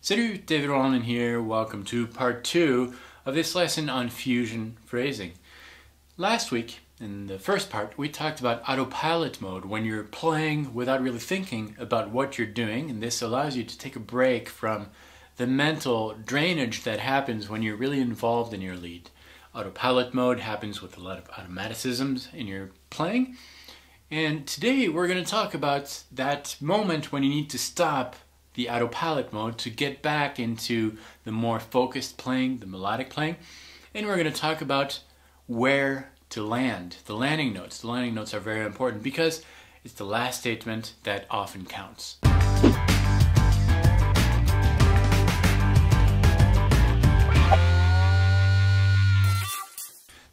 Salut, David Wallman here. Welcome to part 2 of this lesson on fusion phrasing. Last week, in the first part, we talked about autopilot mode, when you're playing without really thinking about what you're doing, and this allows you to take a break from the mental drainage that happens when you're really involved in your lead. Autopilot mode happens with a lot of automaticisms in your playing, and today we're going to talk about that moment when you need to stop the autopilot mode to get back into the more focused playing, the melodic playing. And we're going to talk about where to land, the landing notes. The landing notes are very important because it's the last statement that often counts.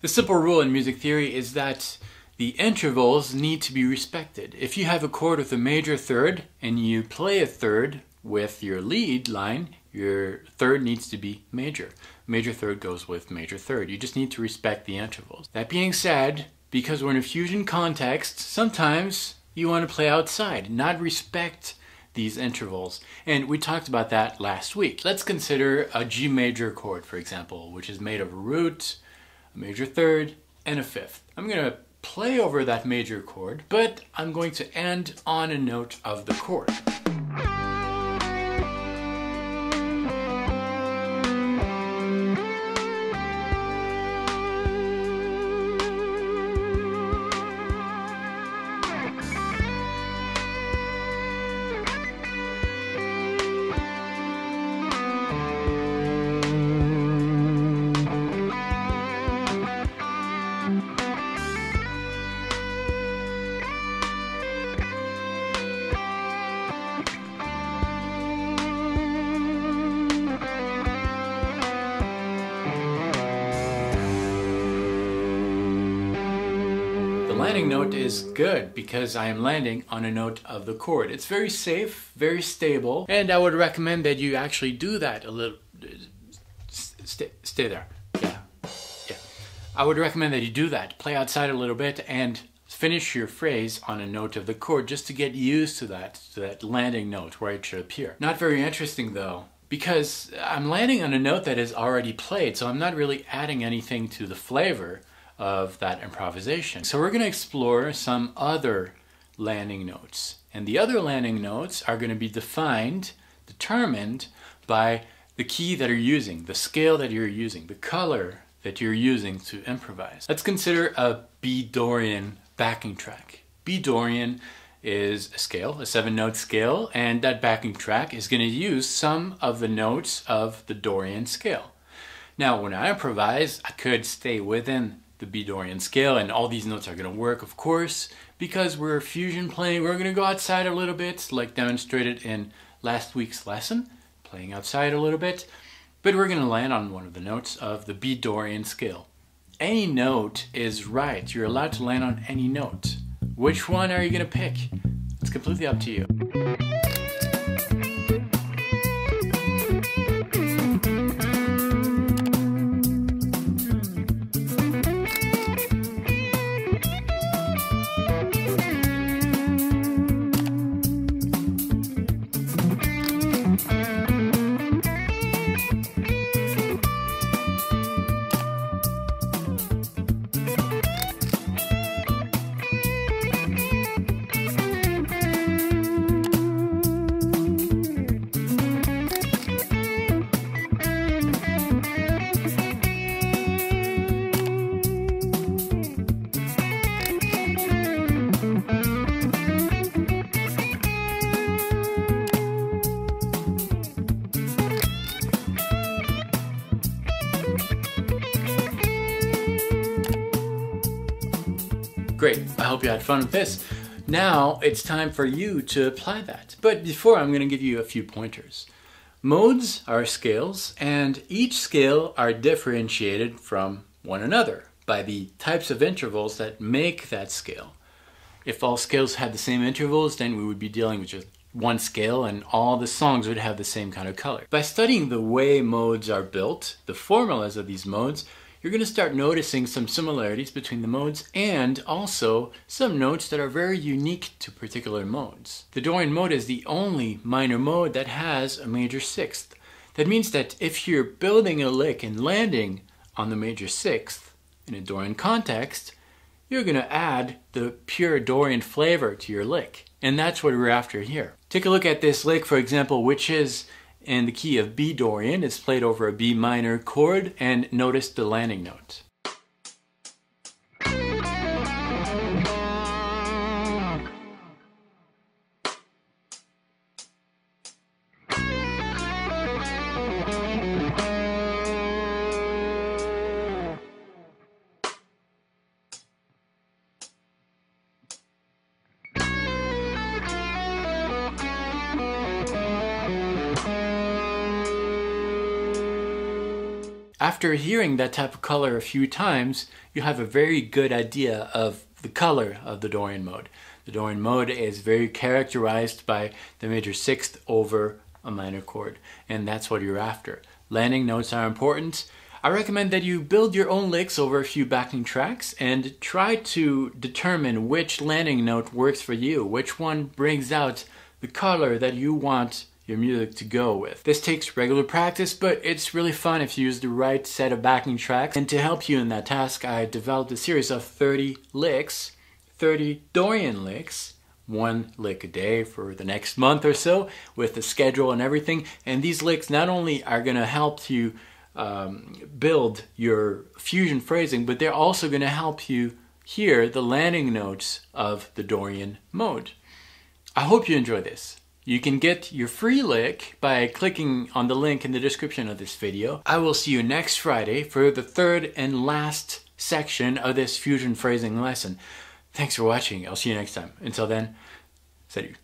The simple rule in music theory is that the intervals need to be respected. If you have a chord with a major third and you play a third with your lead line, your third needs to be major. Major third goes with major third. You just need to respect the intervals. That being said, because we're in a fusion context, sometimes you want to play outside, not respect these intervals. And we talked about that last week. Let's consider a G major chord, for example, which is made of a root, a major third, and a fifth. I'm going to play over that major chord, but I'm going to end on a note of the chord. The landing note is good because I am landing on a note of the chord. It's very safe, very stable, and I would recommend that you actually do that a little. Stay there. Yeah. I would recommend that you do that. Play outside a little bit and finish your phrase on a note of the chord just to get used to that landing note where it should appear. Not very interesting though, because I'm landing on a note that is already played, so I'm not really adding anything to the flavor of that improvisation. So we're going to explore some other landing notes. And the other landing notes are going to be determined by the key that you're using, the scale that you're using, the color that you're using to improvise. Let's consider a B dorian backing track. B dorian is a scale, a 7-note scale, and that backing track is going to use some of the notes of the Dorian scale. Now, when I improvise, I could stay within the B dorian scale, and all these notes are going to work, of course, because we're fusion playing. We're going to go outside a little bit, like demonstrated in last week's lesson, playing outside a little bit, but we're going to land on one of the notes of the B dorian scale. Any note is right. You're allowed to land on any note. Which one are you going to pick? It's completely up to you. Great, I hope you had fun with this. Now it's time for you to apply that. But before, I'm going to give you a few pointers. Modes are scales, and each scale are differentiated from one another by the types of intervals that make that scale. If all scales had the same intervals, then we would be dealing with just one scale and all the songs would have the same kind of color. By studying the way modes are built, the formulas of these modes, you're going to start noticing some similarities between the modes and also some notes that are very unique to particular modes. The Dorian mode is the only minor mode that has a major sixth. That means that if you're building a lick and landing on the major sixth in a Dorian context, you're going to add the pure Dorian flavor to your lick. And that's what we're after here. Take a look at this lick, for example, which is in the key of B Dorian. It's played over a B minor chord, and notice the landing note. After hearing that type of color a few times, you have a very good idea of the color of the Dorian mode. The Dorian mode is very characterized by the major sixth over a minor chord, and that's what you're after. Landing notes are important. I recommend that you build your own licks over a few backing tracks and try to determine which landing note works for you, which one brings out the color that you want your music to go with. This takes regular practice, but it's really fun if you use the right set of backing tracks. And to help you in that task, I developed a series of 30 licks, 30 Dorian licks, one lick a day for the next month or so, with the schedule and everything. And these licks not only are going to help you build your fusion phrasing, but they're also going to help you hear the landing notes of the Dorian mode. I hope you enjoy this. You can get your free lick by clicking on the link in the description of this video. I will see you next Friday for the third and last section of this fusion phrasing lesson. Thanks for watching. I'll see you next time. Until then, salut.